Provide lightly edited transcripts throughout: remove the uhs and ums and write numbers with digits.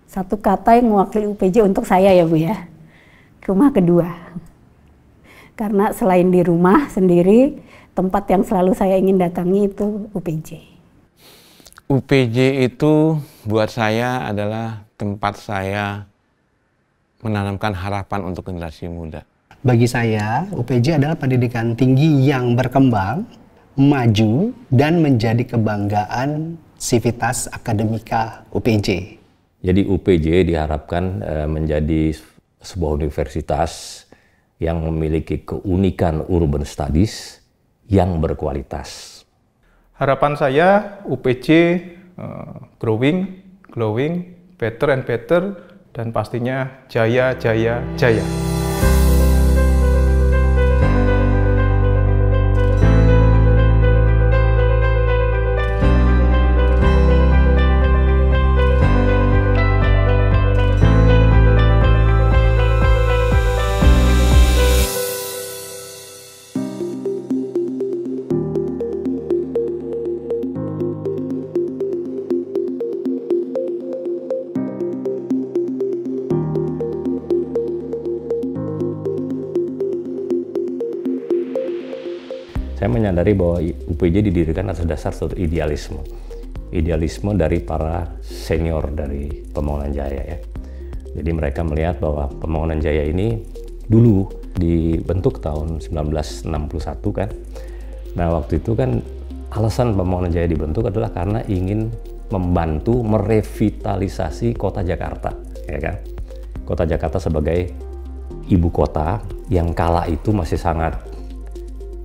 Satu kata yang mewakili UPJ untuk saya ya Bu ya. Rumah kedua. Karena selain di rumah sendiri, tempat yang selalu saya ingin datangi itu UPJ. UPJ itu buat saya adalah tempat saya menanamkan harapan untuk generasi muda. Bagi saya, UPJ adalah pendidikan tinggi yang berkembang, maju, dan menjadi kebanggaan Civitas Akademika UPJ. Jadi UPJ diharapkan menjadi sebuah universitas yang memiliki keunikan urban studies yang berkualitas. Harapan saya UPJ growing, better and better, dan pastinya jaya, jaya, jaya. Saya menyadari bahwa UPJ didirikan atas dasar suatu idealisme. Idealisme dari para senior dari Pembangunan Jaya ya. Jadi mereka melihat bahwa Pembangunan Jaya ini dulu dibentuk tahun 1961 kan. Nah waktu itu kan alasan Pembangunan Jaya dibentuk adalah karena ingin membantu merevitalisasi kota Jakarta, ya kan? Kota Jakarta sebagai ibu kota yang kala itu masih sangat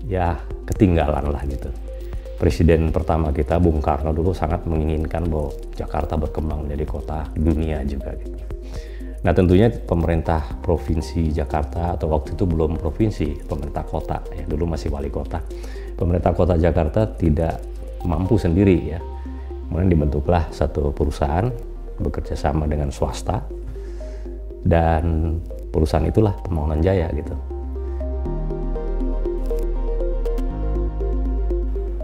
ya ketinggalan lah gitu. Presiden pertama kita Bung Karno dulu sangat menginginkan bahwa Jakarta berkembang menjadi kota dunia juga gitu. Nah tentunya pemerintah Provinsi Jakarta, atau waktu itu belum provinsi, pemerintah kota ya, dulu masih wali kota. Pemerintah kota Jakarta tidak mampu sendiri ya. Kemudian dibentuklah satu perusahaan bekerja sama dengan swasta, dan perusahaan itulah Pembangunan Jaya gitu.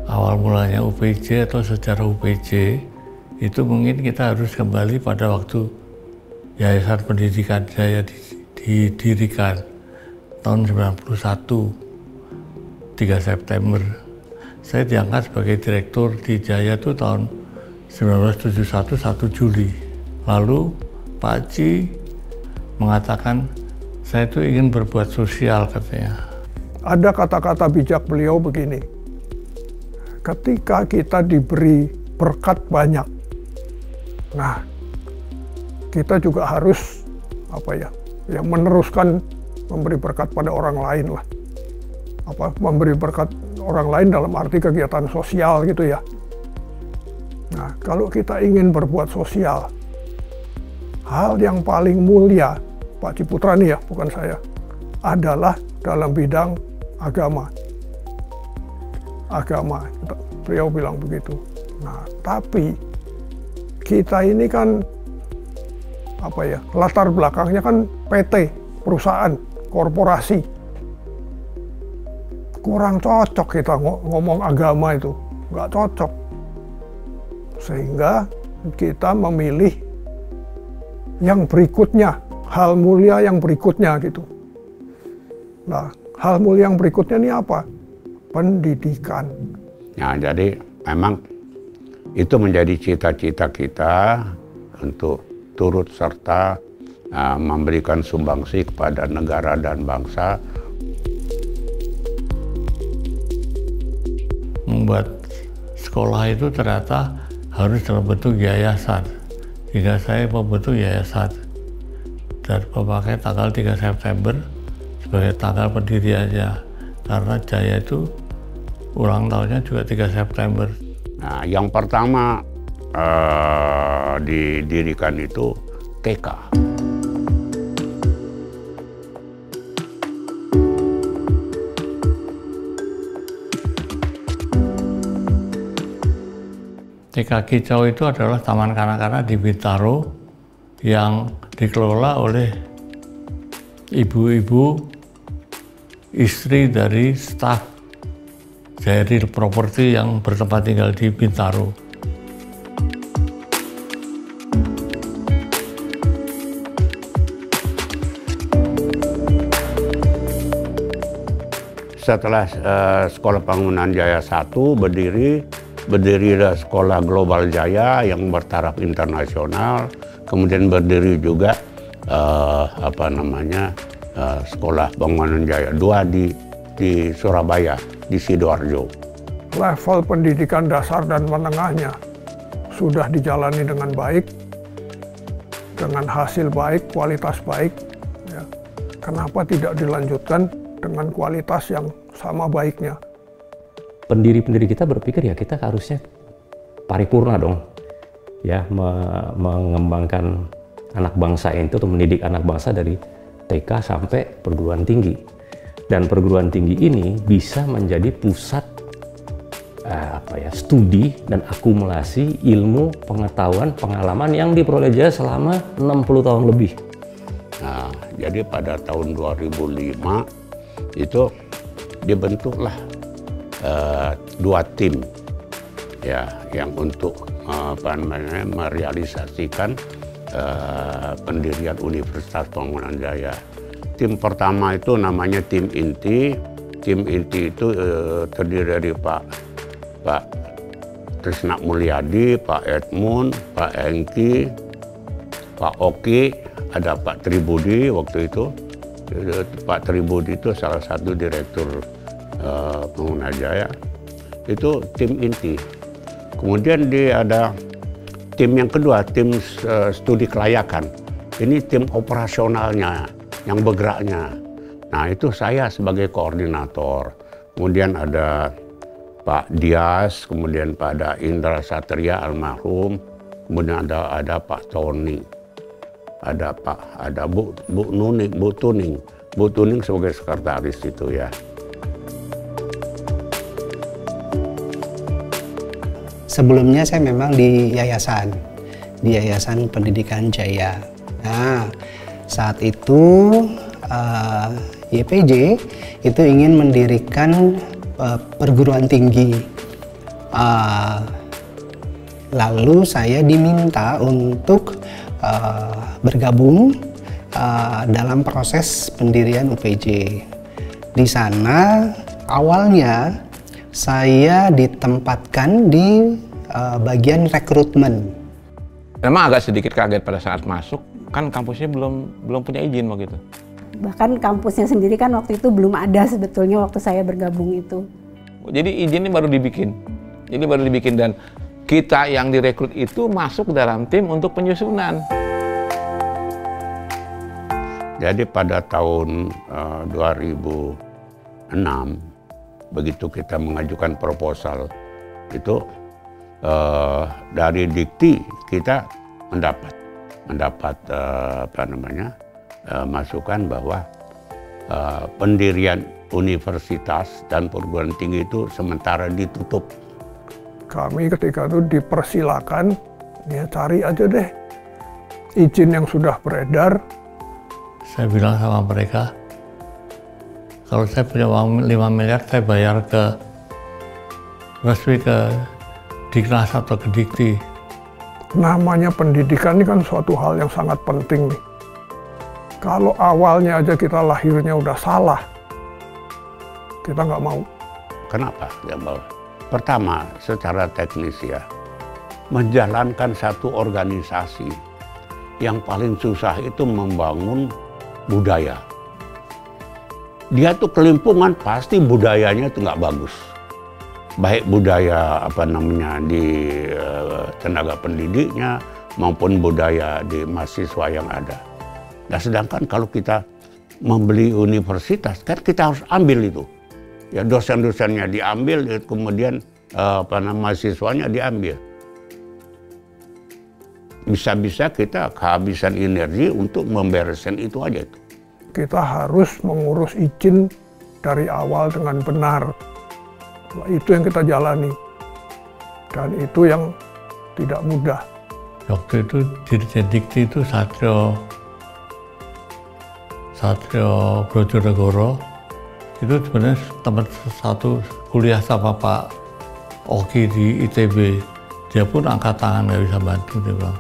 Awal mulanya UPJ atau sejarah UPJ itu mungkin kita harus kembali pada waktu Yayasan Pendidikan Jaya didirikan tahun 91, 3 September. Saya diangkat sebagai direktur di Jaya itu tahun 1971, 1 Juli. Lalu Pak Ci mengatakan saya itu ingin berbuat sosial katanya. Ada kata-kata bijak beliau begini, ketika kita diberi berkat banyak, nah kita juga harus meneruskan memberi berkat pada orang lain lah. Memberi berkat orang lain dalam arti kegiatan sosial gitu ya. Nah, kalau kita ingin berbuat sosial, hal yang paling mulia, Pak Ciputra nih ya, bukan saya, adalah dalam bidang agama. Beliau bilang begitu. Nah, tapi kita ini kan latar belakangnya kan PT, perusahaan, korporasi. Kurang cocok kita ngomong agama itu, nggak cocok. Sehingga kita memilih yang berikutnya, hal mulia yang berikutnya gitu. Nah, hal mulia yang berikutnya ini apa? Pendidikan. Ya, jadi memang itu menjadi cita-cita kita untuk turut serta memberikan sumbangsi kepada negara dan bangsa. Membuat sekolah itu ternyata harus dalam bentuk yayasan. Jika saya membentuk yayasan dan memakai tanggal 3 September sebagai tanggal pendiriannya, karena Jaya itu ulang tahunnya juga 3 September. Nah, yang pertama didirikan itu TK. TK Kicau itu adalah taman kanak-kanak di Bintaro yang dikelola oleh ibu-ibu istri dari staf Jaya Real Property yang bertempat tinggal di Bintaro. setelah Sekolah Bangunan Jaya 1 berdirilah Sekolah Global Jaya yang bertaraf internasional, kemudian berdiri juga Sekolah Bangunan Jaya 2 di Surabaya, di Sidoarjo. Level pendidikan dasar dan menengahnya sudah dijalani dengan baik, dengan hasil baik, kualitas baik. Ya. Kenapa tidak dilanjutkan dengan kualitas yang sama baiknya? Pendiri-pendiri kita berpikir ya kita harusnya paripurna dong, ya mengembangkan anak bangsa itu atau mendidik anak bangsa dari TK sampai perguruan tinggi. Dan perguruan tinggi ini bisa menjadi pusat studi dan akumulasi ilmu, pengetahuan, pengalaman yang diperoleh Jaya selama 60 tahun lebih. Nah, jadi pada tahun 2005 itu dibentuklah 2 tim ya yang untuk merealisasikan pendirian Universitas Bangunan Jaya. Tim pertama itu namanya tim inti. Tim inti itu terdiri dari Pak Trisna Mulyadi, Pak Edmund, Pak Engki, Pak Oki, ada Pak Tribudi waktu itu. Pak Tribudi itu salah satu direktur Bangunan Jaya. Itu tim inti. Kemudian ada tim yang kedua, tim studi kelayakan. Ini tim operasionalnya, yang bergeraknya. Nah itu saya sebagai koordinator. Kemudian ada Pak Dias, kemudian ada Indra Satria almarhum, kemudian ada Pak Tony, ada Bu Tuning sebagai sekretaris itu ya. Sebelumnya saya memang di Yayasan Pendidikan Jaya. Nah, saat itu YPJ itu ingin mendirikan perguruan tinggi. Lalu saya diminta untuk bergabung dalam proses pendirian UPJ. Di sana awalnya saya ditempatkan di bagian rekrutmen. Memang agak sedikit kaget pada saat masuk, kan kampusnya belum punya izin waktu itu. Bahkan kampusnya sendiri kan waktu itu belum ada sebetulnya waktu saya bergabung itu. Jadi izinnya baru dibikin. Dan kita yang direkrut itu masuk dalam tim untuk penyusunan. Jadi pada tahun 2006, begitu kita mengajukan proposal itu dari Dikti kita mendapat masukan bahwa pendirian universitas dan perguruan tinggi itu sementara ditutup. Kami ketika itu dipersilakan, ya cari aja deh izin yang sudah beredar. Saya bilang sama mereka, kalau saya punya uang 5 miliar, saya bayar resmi ke Diknas atau ke Dikti. Namanya pendidikan ini kan suatu hal yang sangat penting nih. Kalau awalnya aja kita lahirnya udah salah, kita nggak mau. Kenapa? Ya, pertama, secara teknis ya, menjalankan satu organisasi yang paling susah itu membangun budaya. Dia tuh kelimpungan, pasti budayanya itu nggak bagus. Baik budaya di tenaga pendidiknya maupun budaya di mahasiswa yang ada. Nah, sedangkan kalau kita membeli universitas, kan kita harus ambil itu. Ya, dosen-dosennya diambil, kemudian mahasiswanya diambil. Bisa-bisa kita kehabisan energi untuk membereskan itu aja itu. Kita harus mengurus izin dari awal dengan benar. Itu yang kita jalani. Dan itu yang tidak mudah. Waktu itu Dirjen Dikti itu Satrio Brojonegoro. Itu sebenarnya teman satu kuliah sama Pak Oki di ITB. Dia pun angkat tangan, nggak bisa bantu, dia bilang.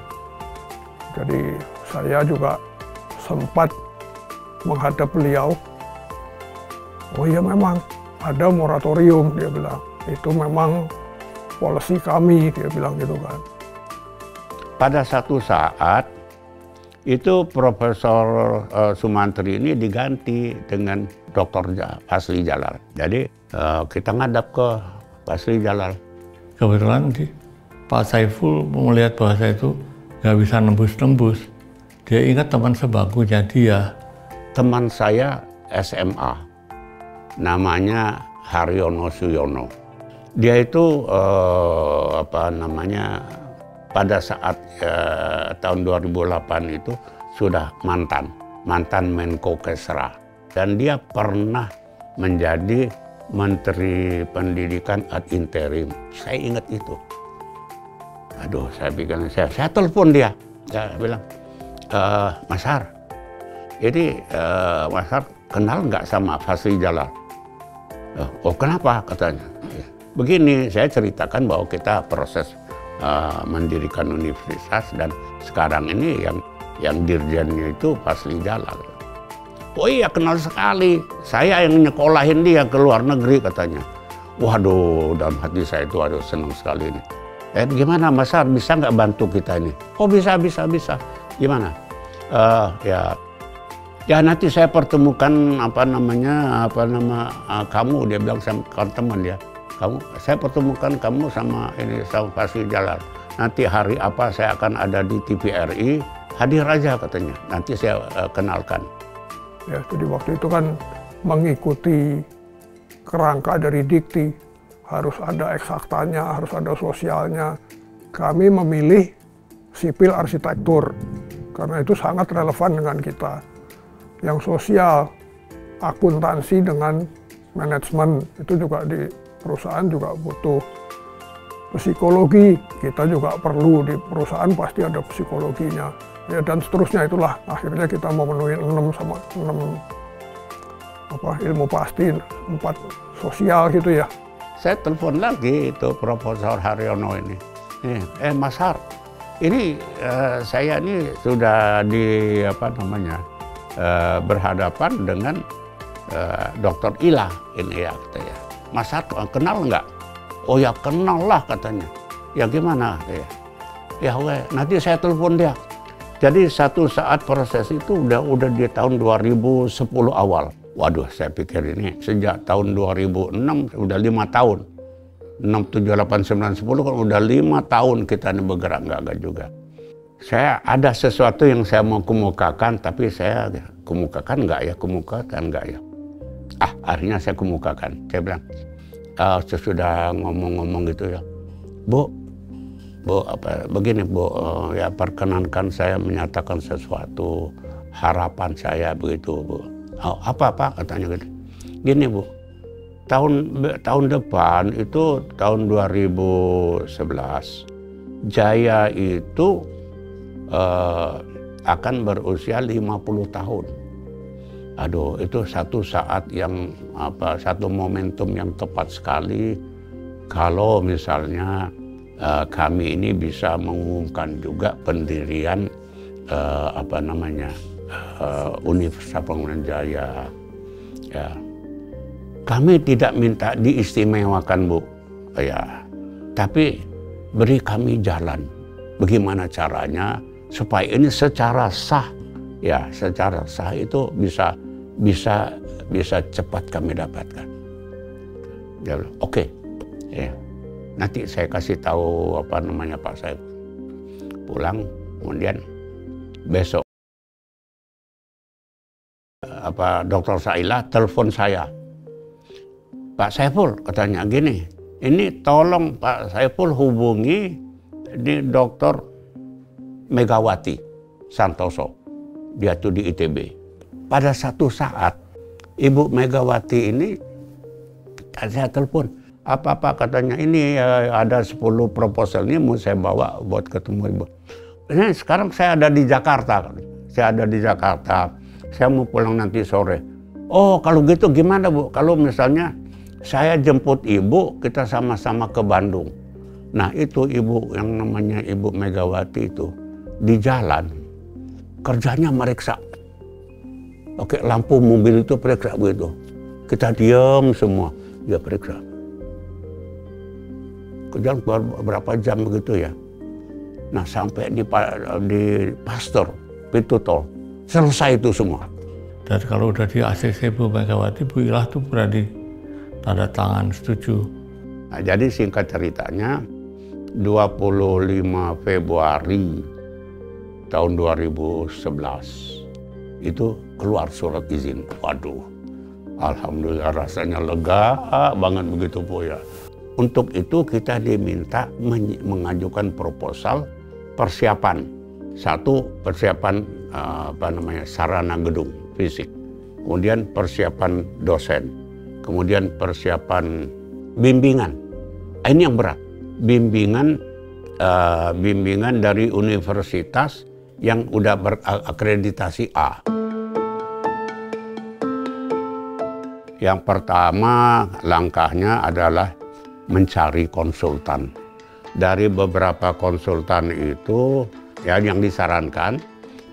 Jadi saya juga sempat menghadap beliau. Oh iya memang, ada moratorium, dia bilang. Itu memang policy kami, dia bilang gitu kan. Pada satu saat, itu Profesor Sumantri ini diganti dengan Dr. Fasli Jalal. Jadi kita ngadap ke Fasli Jalal. Kebetulan Pak Saiful melihat bahwa saya itu nggak bisa nembus-nembus. Dia ingat teman sebagunya dia. Teman saya SMA, namanya Haryono Suyono. Dia itu pada saat tahun 2008 itu sudah mantan Menko Kesra, dan dia pernah menjadi Menteri Pendidikan ad interim. Saya ingat itu. Aduh, saya pikir saya telepon dia. Saya bilang, Mas Har, ini Mas Har kenal nggak sama Fasli Jalal? Oh, kenapa? Katanya. Begini, saya ceritakan bahwa kita proses mendirikan universitas, dan sekarang ini yang dirjennya itu Fasli Jalal. Oh iya, kenal sekali. Saya yang nyekolahin dia ke luar negeri, katanya. Waduh, dalam hati saya itu senang sekali ini. Gimana Mas Har, bisa nggak bantu kita ini? Oh bisa. Gimana? Ya nanti saya pertemukan kamu, dia bilang sama teman dia. Saya pertemukan kamu sama Fasli Jalal. Nanti hari apa saya akan ada di TVRI, hadir aja katanya. Nanti saya kenalkan. Ya, jadi waktu itu kan mengikuti kerangka dari dikti, harus ada eksaktanya, harus ada sosialnya. Kami memilih sipil arsitektur karena itu sangat relevan dengan kita. Yang sosial, akuntansi dengan manajemen, itu juga di perusahaan juga butuh. Psikologi kita juga perlu, di perusahaan pasti ada psikologinya. Ya, dan seterusnya, itulah akhirnya kita memenuhi 6 ilmu pasti, 4 sosial gitu ya. Saya telepon lagi itu Profesor Haryono ini. Mas Har, ini saya ini sudah berhadapan dengan Dr. Ila ini ya, katanya. Mas Har kenal nggak? Oh ya kenal lah, katanya. Ya gimana? Ya nanti saya telepon dia. Jadi satu saat proses itu udah di tahun 2010 awal. Waduh, saya pikir ini sejak tahun 2006 udah 5 tahun. 6, 7, 8, 9, 10 kan udah 5 tahun kita ini bergerak nggak juga. Saya ada sesuatu yang saya mau kemukakan, tapi saya kemukakan nggak ya? Akhirnya saya kemukakan. Saya bilang, sesudah ngomong-ngomong gitu ya, Bu, begini Bu, ya perkenankan saya menyatakan sesuatu, harapan saya begitu Bu. Apa katanya gitu. Gini Bu, tahun depan itu tahun 2011, Jaya itu akan berusia 50 tahun. Aduh, itu satu saat yang satu momentum yang tepat sekali kalau misalnya kami ini bisa mengumumkan juga pendirian Universitas Pembangunan Jaya. Ya. Kami tidak minta diistimewakan Bu, ya, tapi beri kami jalan. Bagaimana caranya supaya ini secara sah, ya, secara sah itu bisa cepat kami dapatkan. Dia bilang, oke, ya. Nanti saya kasih tahu Pak Saif. Pulang, kemudian besok Dr. Saila telepon saya. Pak Saiful, katanya gini, ini tolong Pak Saiful hubungi di Dr. Megawati Santoso, dia tuh di ITB. Pada satu saat Ibu Megawati ini saya telepon, apa katanya, ini ada 10 proposal ini mau saya bawa buat ketemu Ibu. Ini sekarang saya ada di Jakarta, saya mau pulang nanti sore. Oh kalau gitu gimana Bu, kalau misalnya saya jemput Ibu, kita sama-sama ke Bandung. Nah itu Ibu yang namanya Ibu Megawati itu di jalan kerjanya meriksa. Oke, lampu mobil itu periksa begitu. Kita diam semua. dia periksa. Kemudian berapa jam begitu ya. Nah sampai di Pasteur, pintu tol, selesai itu semua. Dan kalau udah di ACC Bu Megawati, Bu Ilah tuh berani tanda tangan setuju. Nah, jadi singkat ceritanya, 25 Februari tahun 2011 itu keluar surat izin. Waduh, alhamdulillah rasanya lega banget begitu Bu ya. Untuk itu kita diminta mengajukan proposal persiapan. Satu, persiapan sarana gedung fisik. Kemudian persiapan dosen. Kemudian persiapan bimbingan. Ini yang berat. Bimbingan dari universitas yang udah berakreditasi A. Yang pertama langkahnya adalah mencari konsultan. Dari beberapa konsultan itu, ya yang disarankan,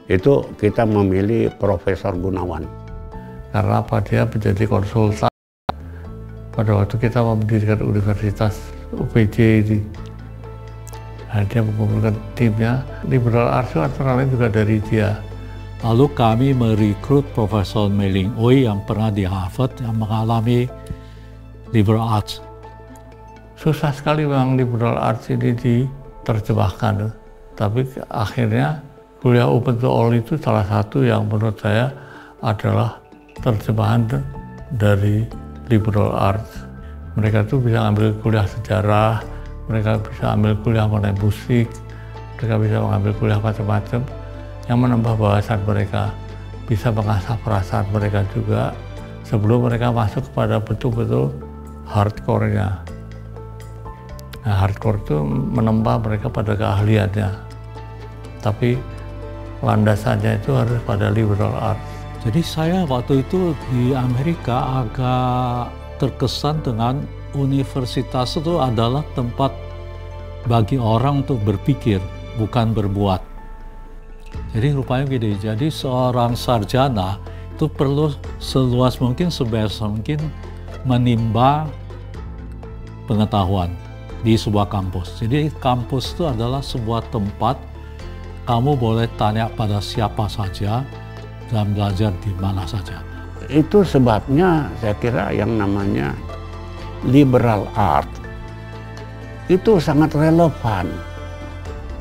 itu kita memilih Profesor Gunawan. Karena apa, dia menjadi konsultan pada waktu kita mendirikan Universitas UPJ ini. Nah, dia mengumpulkan timnya, liberal arts antara lain juga dari dia. Lalu kami merekrut Profesor Mei-Ling Ooi yang pernah di Harvard yang mengalami liberal arts. Susah sekali memang liberal arts ini diterjemahkan, tapi akhirnya kuliah open to all itu salah satu yang menurut saya adalah terjemahan dari liberal arts. Mereka tuh bisa ambil kuliah sejarah, mereka bisa ambil kuliah mengenai musik, mereka bisa mengambil kuliah macam-macam yang menambah wawasan mereka, bisa mengasah perasaan mereka juga sebelum mereka masuk kepada betul-betul hardcore-nya. Nah, hardcore itu menambah mereka pada keahliannya, tapi landasannya itu harus pada liberal arts. Jadi saya waktu itu di Amerika agak terkesan dengan universitas itu adalah tempat bagi orang untuk berpikir, bukan berbuat. Jadi rupanya gini, jadi seorang sarjana itu perlu seluas mungkin, sebesar mungkin menimba pengetahuan di sebuah kampus. Jadi kampus itu adalah sebuah tempat kamu boleh tanya pada siapa saja dan belajar di mana saja. Itu sebabnya saya kira yang namanya liberal art itu sangat relevan.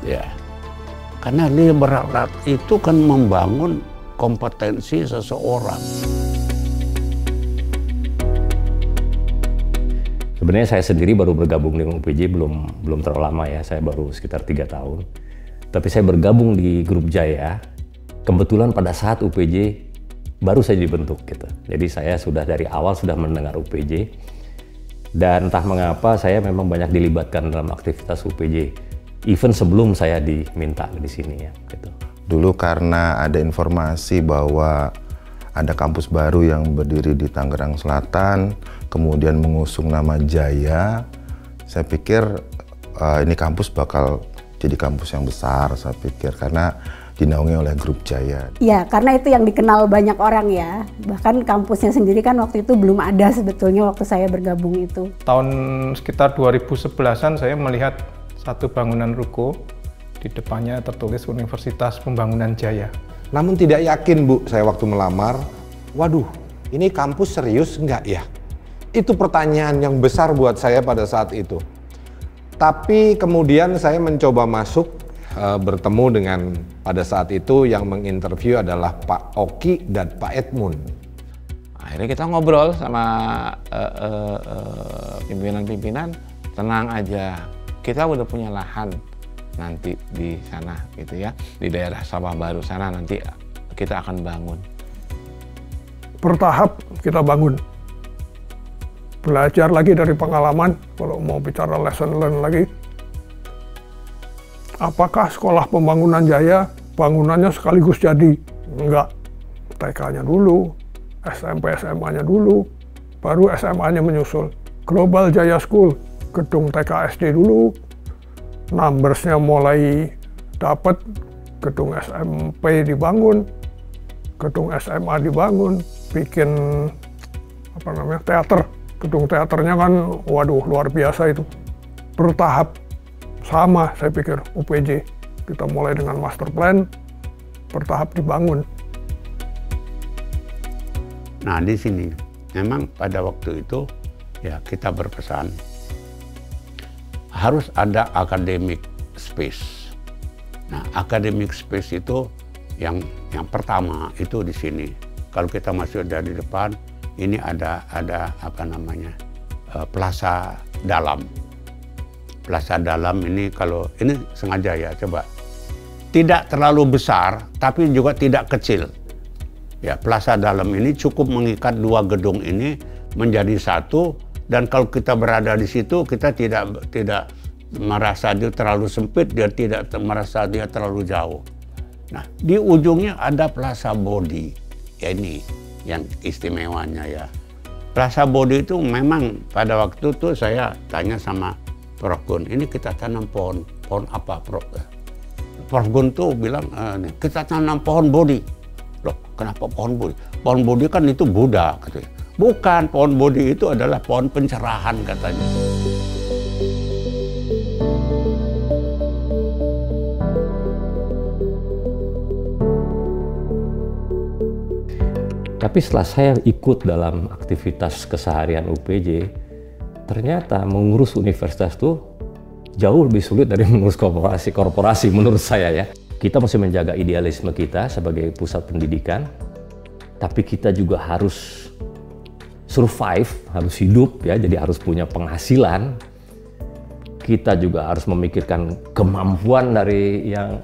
Ya. Karena liberal art itu kan membangun kompetensi seseorang. Sebenarnya saya sendiri baru bergabung dengan UPJ belum terlalu lama ya, saya baru sekitar 3 tahun. Tapi saya bergabung di Grup Jaya, kebetulan pada saat UPJ baru saja dibentuk gitu. Jadi saya sudah dari awal sudah mendengar UPJ, dan entah mengapa saya memang banyak dilibatkan dalam aktivitas UPJ, even sebelum saya diminta di sini ya. Gitu. Dulu karena ada informasi bahwa ada kampus baru yang berdiri di Tangerang Selatan, kemudian mengusung nama Jaya. Saya pikir ini kampus bakal jadi kampus yang besar, saya pikir, karena dinaungi oleh Grup Jaya. Ya, karena itu yang dikenal banyak orang ya. Bahkan kampusnya sendiri kan waktu itu belum ada sebetulnya waktu saya bergabung itu. Tahun sekitar 2011-an saya melihat satu bangunan ruko, di depannya tertulis Universitas Pembangunan Jaya. Namun tidak yakin Bu, saya waktu melamar, waduh ini kampus serius enggak ya? Itu pertanyaan yang besar buat saya pada saat itu. Tapi kemudian saya mencoba masuk, bertemu dengan pada saat itu yang menginterview adalah Pak Oki dan Pak Edmund. Akhirnya kita ngobrol sama pimpinan-pimpinan, tenang aja, kita udah punya lahan nanti di sana gitu ya, di daerah Sawah Baru sana nanti kita akan bangun. Bertahap kita bangun. Belajar lagi dari pengalaman, kalau mau bicara lesson learn lagi. Apakah sekolah pembangunan Jaya, bangunannya sekaligus jadi? Enggak. TK-nya dulu, SMP SMA-nya dulu, baru SMA-nya menyusul. Global Jaya School, gedung TK SD dulu, numbers-nya mulai dapat, gedung SMP dibangun, gedung SMA dibangun, bikin teater Gedung teaternya kan, waduh luar biasa itu. Bertahap, sama saya pikir UPJ. Kita mulai dengan master plan, bertahap dibangun. Nah di sini, memang pada waktu itu ya kita berpesan harus ada academic space. Nah academic space itu yang pertama itu di sini. Kalau kita masuk dari depan, ini ada apa namanya plaza dalam. Plaza dalam ini kalau ini sengaja ya coba tidak terlalu besar tapi juga tidak kecil. Ya plaza dalam ini cukup mengikat dua gedung ini menjadi satu, dan kalau kita berada di situ kita tidak merasa dia terlalu sempit, dia tidak merasa dia terlalu jauh. Nah di ujungnya ada Plaza Bodi. Ya ini yang istimewanya ya. Plaza Bodi itu memang pada waktu itu saya tanya sama Prof Gun, ini kita tanam pohon apa Prof? Prof Gun tuh bilang, kita tanam pohon bodi. Loh kenapa pohon bodi? Pohon bodi kan itu Buddha katanya. Bukan, pohon bodi itu adalah pohon pencerahan katanya. Tapi setelah saya ikut dalam aktivitas keseharian UPJ, ternyata mengurus universitas itu jauh lebih sulit dari mengurus korporasi menurut saya ya. Kita mesti menjaga idealisme kita sebagai pusat pendidikan, tapi kita juga harus survive, harus hidup ya, jadi harus punya penghasilan. Kita juga harus memikirkan kemampuan dari yang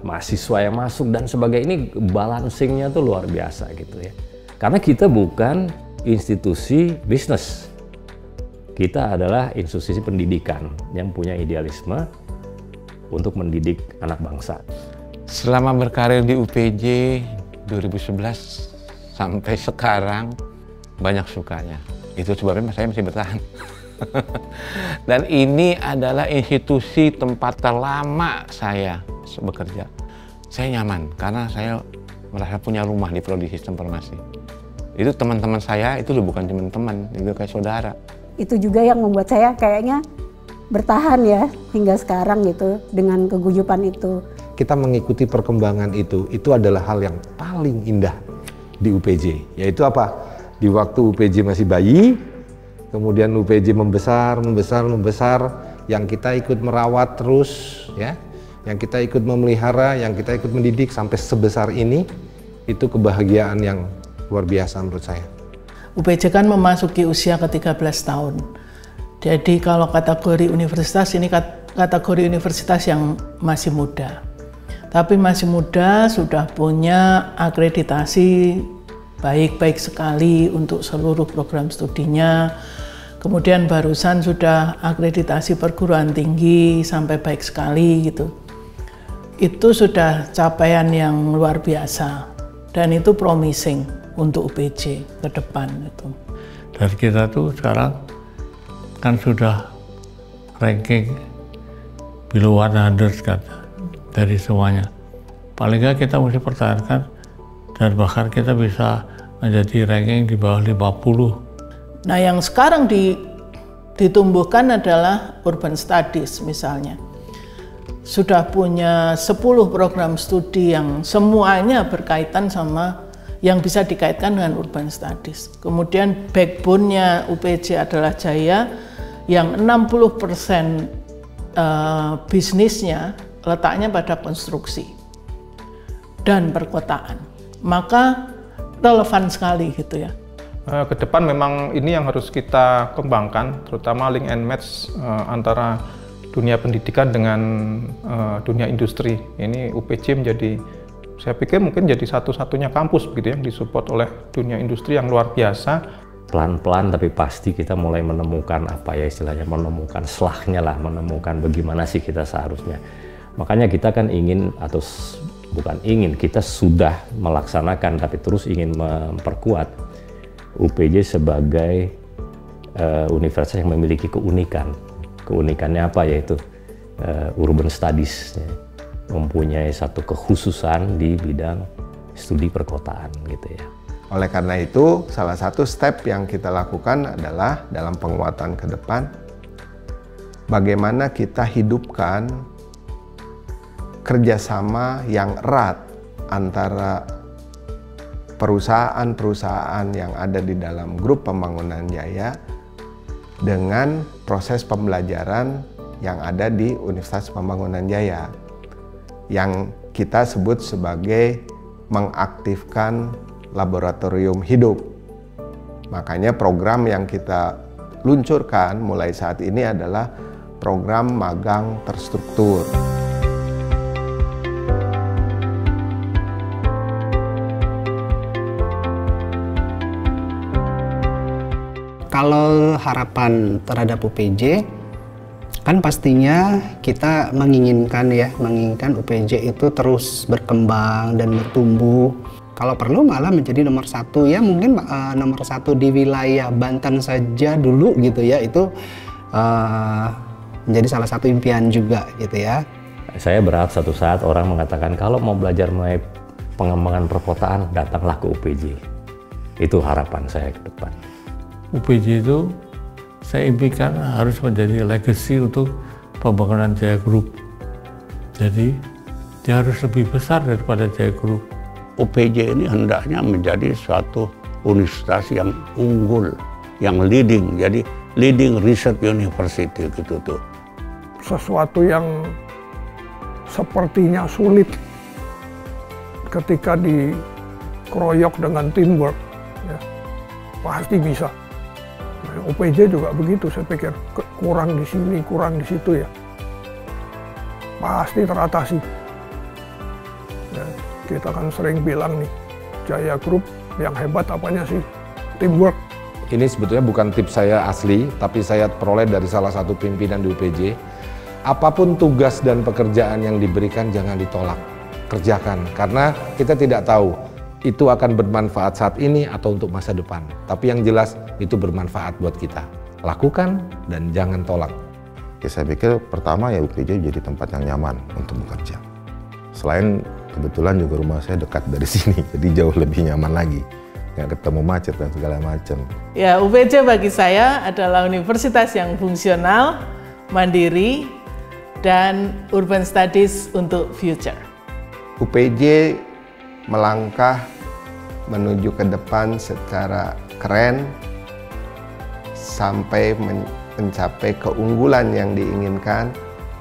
mahasiswa yang masuk dan sebagainya. Ini balancingnya tuh luar biasa gitu ya. Karena kita bukan institusi bisnis. Kita adalah institusi pendidikan yang punya idealisme untuk mendidik anak bangsa. Selama berkarir di UPJ 2011 sampai sekarang banyak sukanya. Itu sebabnya saya masih bertahan. Dan ini adalah institusi tempat terlama saya bekerja. Saya nyaman karena saya merasa punya rumah di Prodi Sistem Informasi. Itu teman-teman saya itu bukan teman-teman, itu kayak saudara. Itu juga yang membuat saya kayaknya bertahan ya hingga sekarang gitu dengan keguyupan itu. Kita mengikuti perkembangan itu adalah hal yang paling indah di UPJ. Yaitu apa? Di waktu UPJ masih bayi, kemudian UPJ membesar, yang kita ikut merawat terus, ya, yang kita ikut memelihara, yang kita ikut mendidik sampai sebesar ini, itu kebahagiaan yang luar biasa menurut saya. UPJ kan memasuki usia ke-13 tahun. Jadi kalau kategori universitas, ini kategori universitas yang masih muda. Tapi masih muda, sudah punya akreditasi baik-baik sekali untuk seluruh program studinya. Kemudian barusan sudah akreditasi perguruan tinggi sampai baik sekali gitu. Itu sudah capaian yang luar biasa dan itu promising untuk UPJ ke depan itu. Dan kita tuh sekarang kan sudah ranking below 100 kan dari semuanya. Paling nggak kita mesti pertahankan dan bahkan kita bisa menjadi ranking di bawah 50. Nah yang sekarang ditumbuhkan adalah urban studies misalnya. Sudah punya 10 program studi yang semuanya berkaitan sama yang bisa dikaitkan dengan urban studies. Kemudian backbone-nya UPJ adalah Jaya yang 60% bisnisnya letaknya pada konstruksi dan perkotaan. Maka relevan sekali gitu ya. Ke depan memang ini yang harus kita kembangkan, terutama link and match antara dunia pendidikan dengan dunia industri. Ini UPJ menjadi, saya pikir mungkin jadi satu-satunya kampus begitu yang disupport oleh dunia industri yang luar biasa. Pelan-pelan tapi pasti kita mulai menemukan apa ya istilahnya, menemukan selahnya lah, menemukan bagaimana sih kita seharusnya. Makanya kita kan ingin, atau bukan ingin, kita sudah melaksanakan tapi terus ingin memperkuat UPJ sebagai universitas yang memiliki keunikan. Keunikannya apa? Yaitu urban studies, ya. Mempunyai satu kekhususan di bidang studi perkotaan gitu ya. Oleh karena itu, salah satu step yang kita lakukan adalah dalam penguatan ke depan, bagaimana kita hidupkan kerjasama yang erat antara perusahaan-perusahaan yang ada di dalam grup Pembangunan Jaya dengan proses pembelajaran yang ada di Universitas Pembangunan Jaya, yang kita sebut sebagai mengaktifkan laboratorium hidup. Makanya program yang kita luncurkan mulai saat ini adalah program magang terstruktur. Kalau harapan terhadap UPJ, kan pastinya kita menginginkan UPJ itu terus berkembang dan bertumbuh. Kalau perlu malah menjadi nomor satu, ya mungkin nomor satu di wilayah Banten saja dulu gitu ya, itu menjadi salah satu impian juga gitu ya. Saya berharap suatu saat orang mengatakan kalau mau belajar mengenai pengembangan perkotaan, datanglah ke UPJ. Itu harapan saya ke depan. UPJ itu saya impikan harus menjadi legacy untuk Pembangunan Jaya Group. Jadi dia harus lebih besar daripada Jaya Group. UPJ ini hendaknya menjadi suatu universitas yang unggul, yang leading, jadi leading research university gitu tuh. Sesuatu yang sepertinya sulit ketika dikeroyok dengan teamwork, ya, pasti bisa. UPJ juga begitu, saya pikir kurang di sini, kurang di situ ya, pasti teratasi. Ya, kita kan sering bilang nih, Jaya Group yang hebat apanya sih? Teamwork. Ini sebetulnya bukan tips saya asli, tapi saya peroleh dari salah satu pimpinan di UPJ. Apapun tugas dan pekerjaan yang diberikan jangan ditolak, kerjakan. Karena kita tidak tahu itu akan bermanfaat saat ini atau untuk masa depan. Tapi yang jelas itu bermanfaat buat kita. Lakukan dan jangan tolak. Ya, saya pikir pertama ya UPJ jadi tempat yang nyaman untuk bekerja. Selain kebetulan juga rumah saya dekat dari sini, jadi jauh lebih nyaman lagi. Nggak ketemu macet dan segala macam. Ya, UPJ bagi saya adalah universitas yang fungsional, mandiri, dan urban studies untuk future. UPJ melangkah menuju ke depan secara keren sampai mencapai keunggulan yang diinginkan,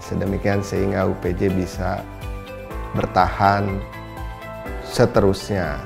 sedemikian sehingga UPJ bisa bertahan seterusnya.